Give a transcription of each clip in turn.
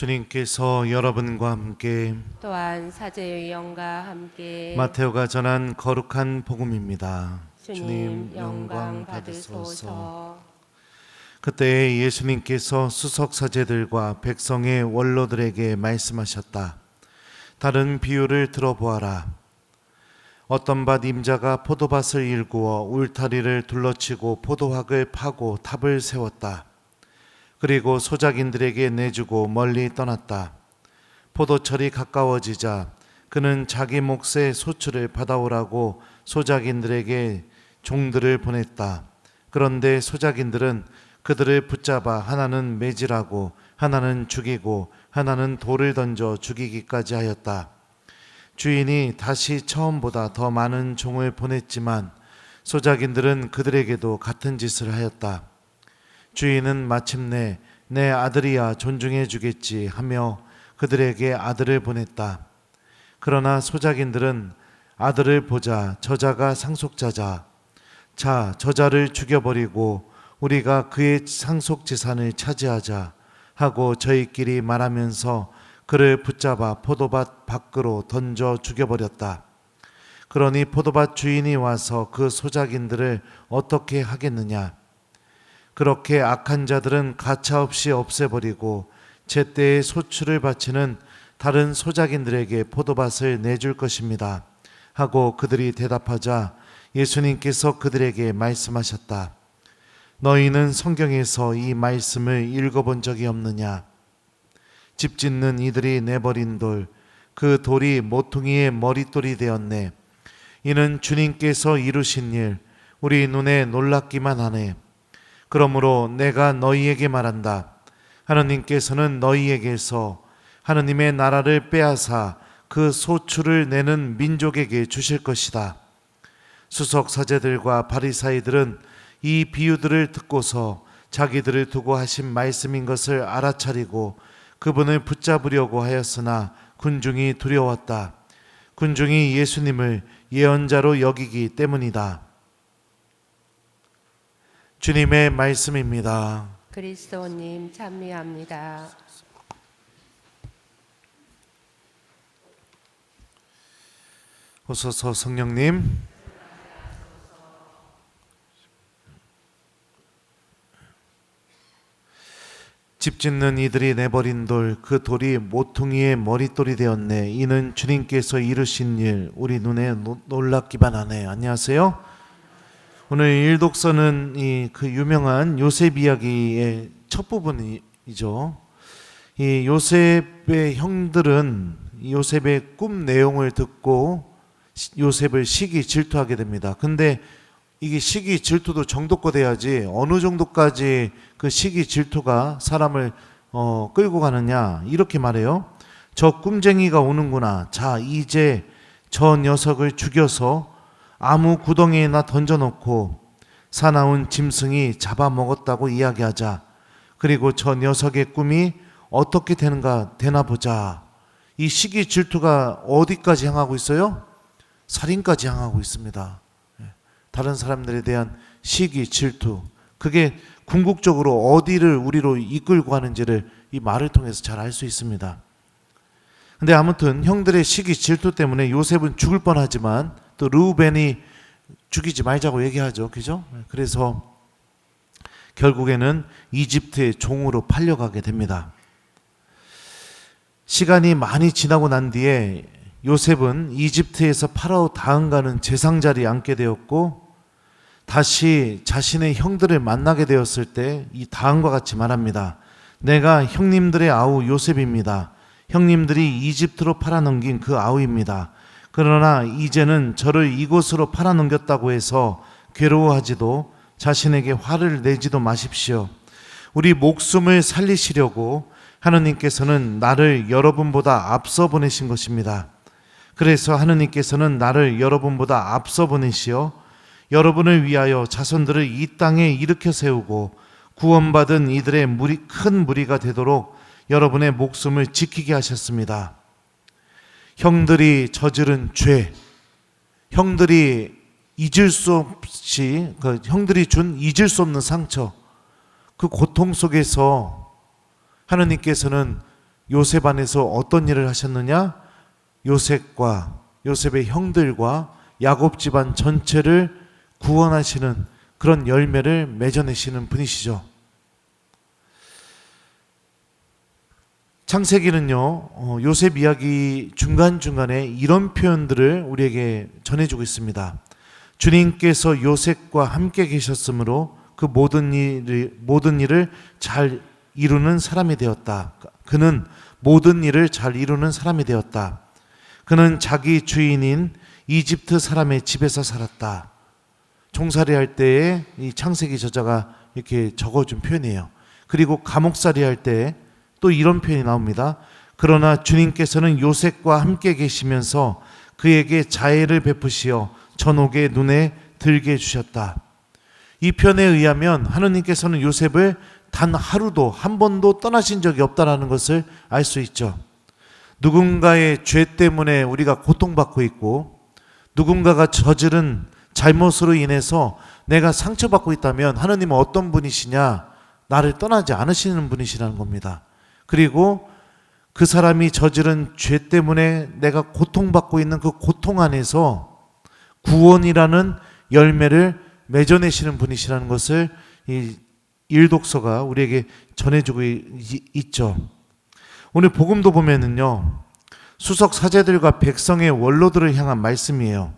주님께서 여러분과 함께 또한 사제의 영과 함께 마테오가 전한 거룩한 복음입니다. 주님 영광 받으소서. 그때 예수님께서 수석 사제들과 백성의 원로들에게 말씀하셨다. 다른 비유를 들어보아라. 어떤 밭 임자가 포도밭을 일구어 울타리를 둘러치고 포도학을 파고 탑을 세웠다. 그리고 소작인들에게 내주고 멀리 떠났다. 포도철이 가까워지자 그는 자기 몫의 소출을 받아오라고 소작인들에게 종들을 보냈다. 그런데 소작인들은 그들을 붙잡아 하나는 매질하고 하나는 죽이고 하나는 돌을 던져 죽이기까지 하였다. 주인이 다시 처음보다 더 많은 종을 보냈지만 소작인들은 그들에게도 같은 짓을 하였다. 주인은 마침내 내 아들이야 존중해 주겠지 하며 그들에게 아들을 보냈다. 그러나 소작인들은 아들을 보자 저자가 상속자자. 자, 저자를 죽여버리고 우리가 그의 상속재산을 차지하자 하고 저희끼리 말하면서 그를 붙잡아 포도밭 밖으로 던져 죽여버렸다. 그러니 포도밭 주인이 와서 그 소작인들을 어떻게 하겠느냐? 그렇게 악한 자들은 가차없이 없애버리고 제때에 소출을 바치는 다른 소작인들에게 포도밭을 내줄 것입니다. 하고 그들이 대답하자 예수님께서 그들에게 말씀하셨다. 너희는 성경에서 이 말씀을 읽어본 적이 없느냐? 집 짓는 이들이 내버린 돌, 그 돌이 모퉁이의 머릿돌이 되었네. 이는 주님께서 이루신 일, 우리 눈에 놀랍기만 하네. 그러므로 내가 너희에게 말한다. 하느님께서는 너희에게서 하느님의 나라를 빼앗아 그 소출을 내는 민족에게 주실 것이다. 수석 사제들과 바리사이들은 이 비유들을 듣고서 자기들을 두고 하신 말씀인 것을 알아차리고 그분을 붙잡으려고 하였으나 군중이 두려웠다. 군중이 예수님을 예언자로 여기기 때문이다. 주님의 말씀입니다. 그리스도님 찬미합니다. 오소서 성령님. 집 짓는 이들이 내버린 돌, 그 돌이 모퉁이의 머릿돌이 되었네. 이는 주님께서 이루신 일, 우리 눈에 놀랍기만 하네. 안녕하세요. 오늘 일독서는 그 유명한 요셉 이야기의 첫 부분이죠. 이 요셉의 형들은 요셉의 꿈 내용을 듣고 요셉을 시기 질투하게 됩니다. 근데 이게 시기 질투도 정도껏 돼야지 어느 정도까지 그 시기 질투가 사람을 끌고 가느냐 이렇게 말해요. 저 꿈쟁이가 오는구나. 자, 이제 저 녀석을 죽여서 아무 구덩이에나 던져놓고 사나운 짐승이 잡아먹었다고 이야기하자. 그리고 저 녀석의 꿈이 어떻게 되나 보자. 이 시기 질투가 어디까지 향하고 있어요? 살인까지 향하고 있습니다. 다른 사람들에 대한 시기 질투, 그게 궁극적으로 어디를 우리로 이끌고 가는지를 이 말을 통해서 잘 알 수 있습니다. 근데 아무튼 형들의 시기 질투 때문에 요셉은 죽을 뻔하지만 또 르우벤이 죽이지 말자고 얘기하죠. 그죠? 그래서 결국에는 이집트의 종으로 팔려가게 됩니다. 시간이 많이 지나고 난 뒤에 요셉은 이집트에서 파라오 다음가는 제상 자리에 앉게 되었고 다시 자신의 형들을 만나게 되었을 때 이 다음과 같이 말합니다. 내가 형님들의 아우 요셉입니다. 형님들이 이집트로 팔아넘긴 그 아우입니다. 그러나 이제는 저를 이곳으로 팔아넘겼다고 해서 괴로워하지도 자신에게 화를 내지도 마십시오. 우리 목숨을 살리시려고 하느님께서는 나를 여러분보다 앞서 보내신 것입니다. 그래서 하느님께서는 나를 여러분보다 앞서 보내시어 여러분을 위하여 자손들을 이 땅에 일으켜 세우고 구원받은 이들의 큰 무리가 되도록 여러분의 목숨을 지키게 하셨습니다. 형들이 저지른 죄, 형들이 잊을 수 없이 형들이 준 잊을 수 없는 상처, 그 고통 속에서 하느님께서는 요셉 안에서 어떤 일을 하셨느냐? 요셉과 요셉의 형들과 야곱 집안 전체를 구원하시는 그런 열매를 맺어내시는 분이시죠. 창세기는요, 요셉 이야기 중간중간에 이런 표현들을 우리에게 전해주고 있습니다. 주님께서 요셉과 함께 계셨으므로 그 모든 일을 잘 이루는 사람이 되었다. 그는 모든 일을 잘 이루는 사람이 되었다. 그는 자기 주인인 이집트 사람의 집에서 살았다. 종살이 할 때에 이 창세기 저자가 이렇게 적어준 표현이에요. 그리고 감옥살이 할 때 또 이런 표현이 나옵니다. 그러나 주님께서는 요셉과 함께 계시면서 그에게 자애를 베푸시어 전옥의 눈에 들게 해주셨다. 이 표현에 의하면 하느님께서는 요셉을 단 하루도 한 번도 떠나신 적이 없다는 것을 알 수 있죠. 누군가의 죄 때문에 우리가 고통받고 있고 누군가가 저지른 잘못으로 인해서 내가 상처받고 있다면 하느님은 어떤 분이시냐? 나를 떠나지 않으시는 분이시라는 겁니다. 그리고 그 사람이 저지른 죄 때문에 내가 고통받고 있는 그 고통 안에서 구원이라는 열매를 맺어내시는 분이시라는 것을 이 일독서가 우리에게 전해주고 있죠. 오늘 복음도 보면은요, 수석 사제들과 백성의 원로들을 향한 말씀이에요.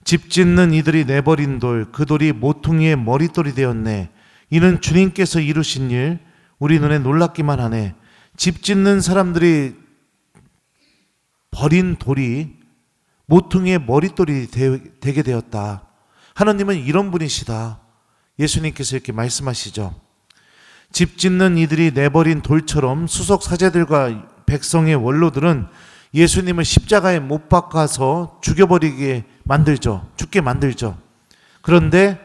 집 짓는 이들이 내버린 돌, 그 돌이 모퉁이의 머릿돌이 되었네. 이는 주님께서 이루신 일, 우리 눈에 놀랍기만 하네. 집 짓는 사람들이 버린 돌이 모퉁이의 머릿돌이 되게 되었다. 하나님은 이런 분이시다. 예수님께서 이렇게 말씀하시죠. 집 짓는 이들이 내버린 돌처럼 수석 사제들과 백성의 원로들은 예수님을 십자가에 못 박아서 죽여버리게 만들죠. 죽게 만들죠. 그런데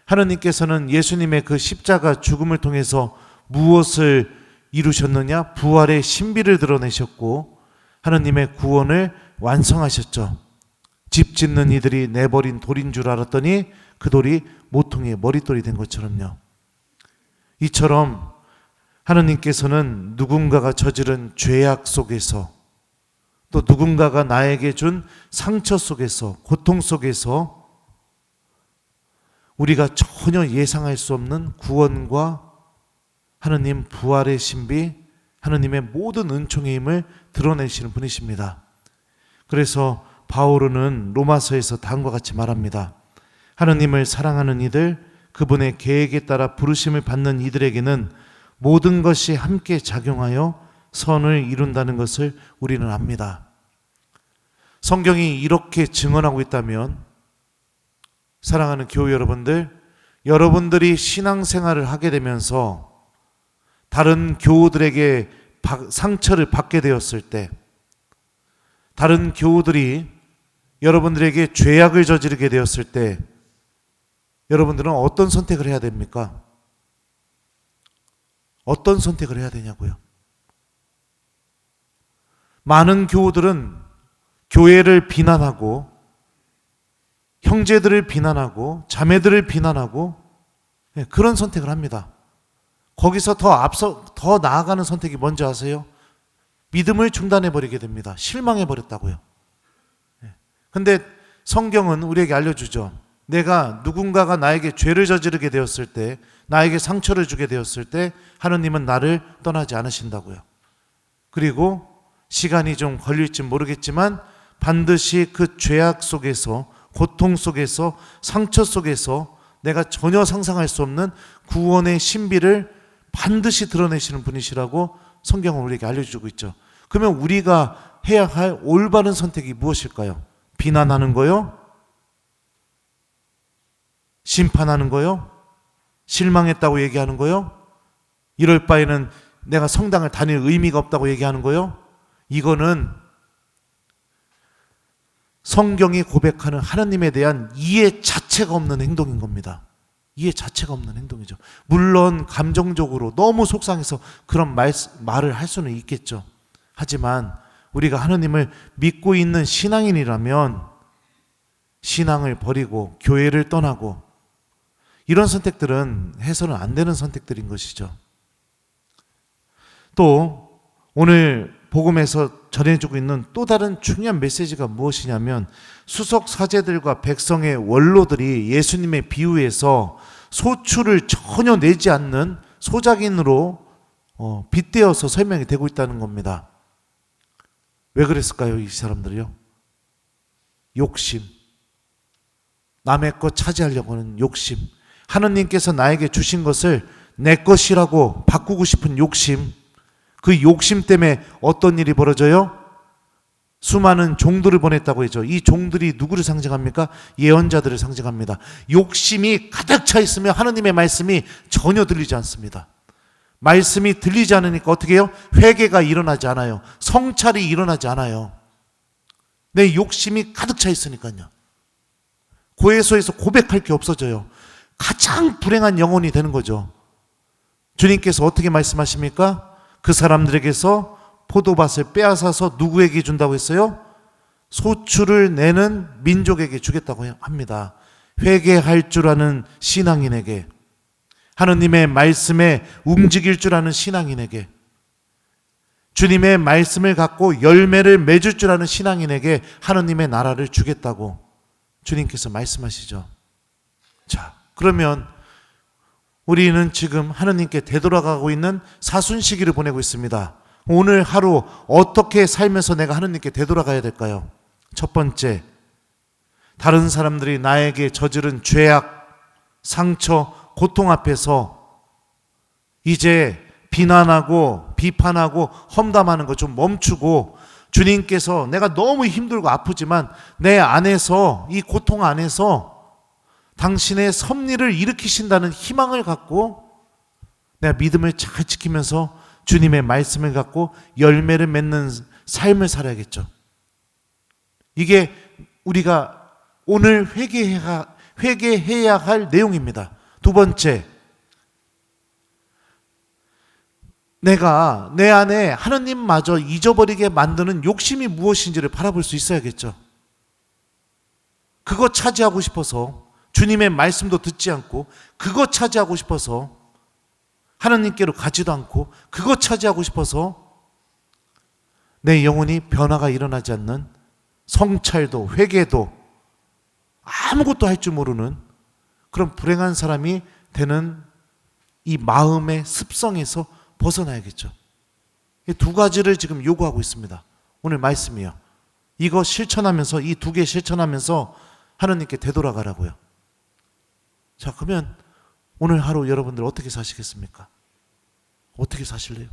하나님께서는 예수님의 그 십자가 죽음을 통해서 무엇을 이루셨느냐? 부활의 신비를 드러내셨고 하나님의 구원을 완성하셨죠. 집 짓는 이들이 내버린 돌인 줄 알았더니 그 돌이 모퉁이의 머릿돌이 된 것처럼요. 이처럼 하나님께서는 누군가가 저지른 죄악 속에서 또 누군가가 나에게 준 상처 속에서 고통 속에서 우리가 전혀 예상할 수 없는 구원과 하나님 부활의 신비, 하나님의 모든 은총의 힘을 드러내시는 분이십니다. 그래서 바오로는 로마서에서 다음과 같이 말합니다. 하나님을 사랑하는 이들, 그분의 계획에 따라 부르심을 받는 이들에게는 모든 것이 함께 작용하여 선을 이룬다는 것을 우리는 압니다. 성경이 이렇게 증언하고 있다면 사랑하는 교회 여러분들, 여러분들이 신앙생활을 하게 되면서 다른 교우들에게 상처를 받게 되었을 때, 다른 교우들이 여러분들에게 죄악을 저지르게 되었을 때 여러분들은 어떤 선택을 해야 됩니까? 어떤 선택을 해야 되냐고요? 많은 교우들은 교회를 비난하고 형제들을 비난하고 자매들을 비난하고 그런 선택을 합니다. 거기서 더 나아가는 선택이 뭔지 아세요? 믿음을 중단해버리게 됩니다. 실망해버렸다고요. 근데 성경은 우리에게 알려주죠. 내가 누군가가 나에게 죄를 저지르게 되었을 때, 나에게 상처를 주게 되었을 때 하느님은 나를 떠나지 않으신다고요. 그리고 시간이 좀 걸릴지 모르겠지만 반드시 그 죄악 속에서, 고통 속에서, 상처 속에서 내가 전혀 상상할 수 없는 구원의 신비를 반드시 드러내시는 분이시라고 성경은 우리에게 알려주고 있죠. 그러면 우리가 해야 할 올바른 선택이 무엇일까요? 비난하는 거요? 심판하는 거요? 실망했다고 얘기하는 거요? 이럴 바에는 내가 성당을 다닐 의미가 없다고 얘기하는 거요? 이거는 성경이 고백하는 하나님에 대한 이해 자체가 없는 행동인 겁니다. 이해 자체가 없는 행동이죠. 물론 감정적으로 너무 속상해서 그런 말을 할 수는 있겠죠. 하지만 우리가 하나님을 믿고 있는 신앙인이라면 신앙을 버리고 교회를 떠나고 이런 선택들은 해서는 안 되는 선택들인 것이죠. 또 오늘 복음에서 전해주고 있는 또 다른 중요한 메시지가 무엇이냐면 수석 사제들과 백성의 원로들이 예수님의 비유에서 소출을 전혀 내지 않는 소작인으로 빗대어서 설명이 되고 있다는 겁니다. 왜 그랬을까요? 이 사람들이요. 욕심. 남의 것 차지하려고 하는 욕심. 하느님께서 나에게 주신 것을 내 것이라고 바꾸고 싶은 욕심. 그 욕심 때문에 어떤 일이 벌어져요? 수많은 종들을 보냈다고 했죠. 이 종들이 누구를 상징합니까? 예언자들을 상징합니다. 욕심이 가득 차 있으면 하느님의 말씀이 전혀 들리지 않습니다. 말씀이 들리지 않으니까 어떻게 해요? 회개가 일어나지 않아요. 성찰이 일어나지 않아요. 내 욕심이 가득 차 있으니까요. 고해소에서 고백할 게 없어져요. 가장 불행한 영혼이 되는 거죠. 주님께서 어떻게 말씀하십니까? 그 사람들에게서 포도밭을 빼앗아서 누구에게 준다고 했어요? 소출을 내는 민족에게 주겠다고 합니다. 회개할 줄 아는 신앙인에게, 하느님의 말씀에 움직일 줄 아는 신앙인에게, 주님의 말씀을 갖고 열매를 맺을 줄 아는 신앙인에게 하느님의 나라를 주겠다고 주님께서 말씀하시죠. 자, 그러면 우리는 지금 하느님께 되돌아가고 있는 사순시기를 보내고 있습니다. 오늘 하루 어떻게 살면서 내가 하느님께 되돌아가야 될까요? 첫 번째, 다른 사람들이 나에게 저지른 죄악, 상처, 고통 앞에서 이제 비난하고 비판하고 험담하는 거 좀 멈추고, 주님께서 내가 너무 힘들고 아프지만 내 안에서, 이 고통 안에서 당신의 섭리를 일으키신다는 희망을 갖고 내가 믿음을 잘 지키면서 주님의 말씀을 갖고 열매를 맺는 삶을 살아야겠죠. 이게 우리가 오늘 회개해야 할 내용입니다. 두 번째, 내가 내 안에 하느님마저 잊어버리게 만드는 욕심이 무엇인지를 바라볼 수 있어야겠죠. 그거 차지하고 싶어서, 주님의 말씀도 듣지 않고 그거 차지하고 싶어서 하나님께로 가지도 않고 그거 차지하고 싶어서 내 영혼이 변화가 일어나지 않는, 성찰도 회개도 아무것도 할 줄 모르는 그런 불행한 사람이 되는 이 마음의 습성에서 벗어나야겠죠. 이 두 가지를 지금 요구하고 있습니다. 오늘 말씀이요. 이거 실천하면서, 이 두 개 실천하면서 하나님께 되돌아가라고요. 자, 그러면 오늘 하루 여러분들 어떻게 사시겠습니까? 어떻게 사실래요?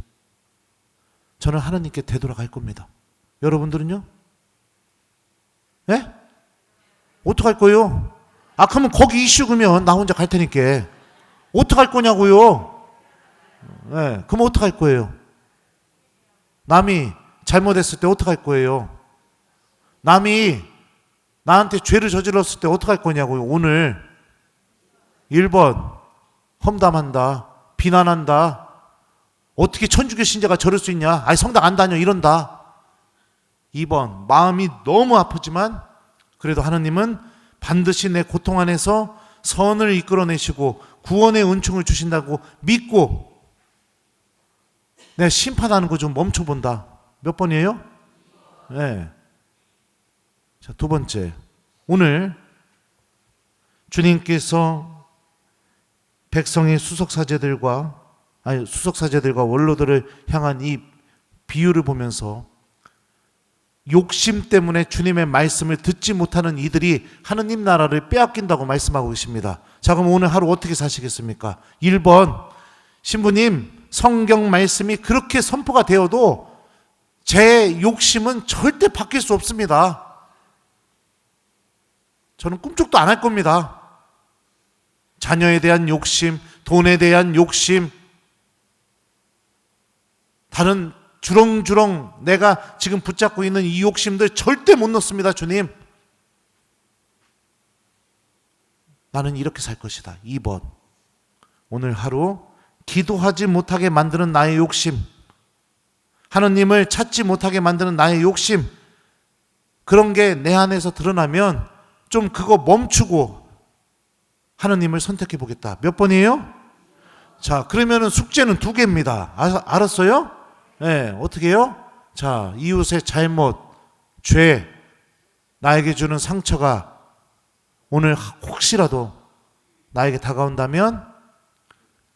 저는 하나님께 되돌아갈 겁니다. 여러분들은요? 예? 어떡할 거예요? 아, 그러면 거기 이슈 그러면 나 혼자 갈 테니까 어떡할 거냐고요? 예, 그럼 어떡할 거예요? 남이 잘못했을 때 어떡할 거예요? 남이 나한테 죄를 저질렀을 때 어떡할 거냐고요? 오늘 1번 험담한다, 비난한다, 어떻게 천주교 신자가 저럴 수 있냐, 아니 성당 안 다녀 이런다. 2번 마음이 너무 아프지만 그래도 하느님은 반드시 내 고통 안에서 선을 이끌어내시고 구원의 은총을 주신다고 믿고 내가 심판하는 거 좀 멈춰본다. 몇 번이에요? 네. 자, 두 번째, 오늘 주님께서 백성의 수석사제들과 원로들을 향한 이 비유를 보면서 욕심 때문에 주님의 말씀을 듣지 못하는 이들이 하느님 나라를 빼앗긴다고 말씀하고 계십니다. 자, 그럼 오늘 하루 어떻게 사시겠습니까? 1번, 신부님, 성경 말씀이 그렇게 선포가 되어도 제 욕심은 절대 바뀔 수 없습니다. 저는 꿈쩍도 안 할 겁니다. 자녀에 대한 욕심, 돈에 대한 욕심, 다른 주렁주렁 내가 지금 붙잡고 있는 이 욕심들 절대 못 넣습니다. 주님, 나는 이렇게 살 것이다. 2번, 오늘 하루 기도하지 못하게 만드는 나의 욕심, 하느님을 찾지 못하게 만드는 나의 욕심, 그런 게 내 안에서 드러나면 좀 그거 멈추고 하느님을 선택해 보겠다. 몇 번이에요? 자, 그러면은 숙제는 2개입니다. 알았어요? 네, 어떻게 해요? 자, 이웃의 잘못, 죄, 나에게 주는 상처가 오늘 혹시라도 나에게 다가온다면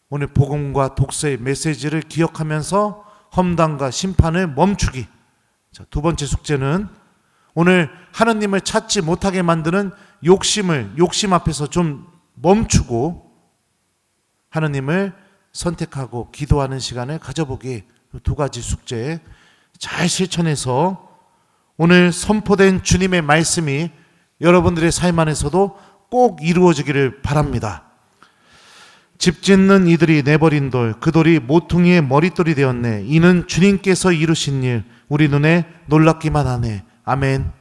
오늘 복음과 독서의 메시지를 기억하면서 험담과 심판을 멈추기. 자, 두 번째 숙제는 오늘 하느님을 찾지 못하게 만드는 욕심 앞에서 좀 멈추고 하느님을 선택하고 기도하는 시간을 가져보기. 두 가지 숙제 잘 실천해서 오늘 선포된 주님의 말씀이 여러분들의 삶 안에서도 꼭 이루어지기를 바랍니다. 집 짓는 이들이 내버린 돌, 그 돌이 모퉁이의 머릿돌이 되었네. 이는 주님께서 이루신 일, 우리 눈에 놀랍기만 하네. 아멘.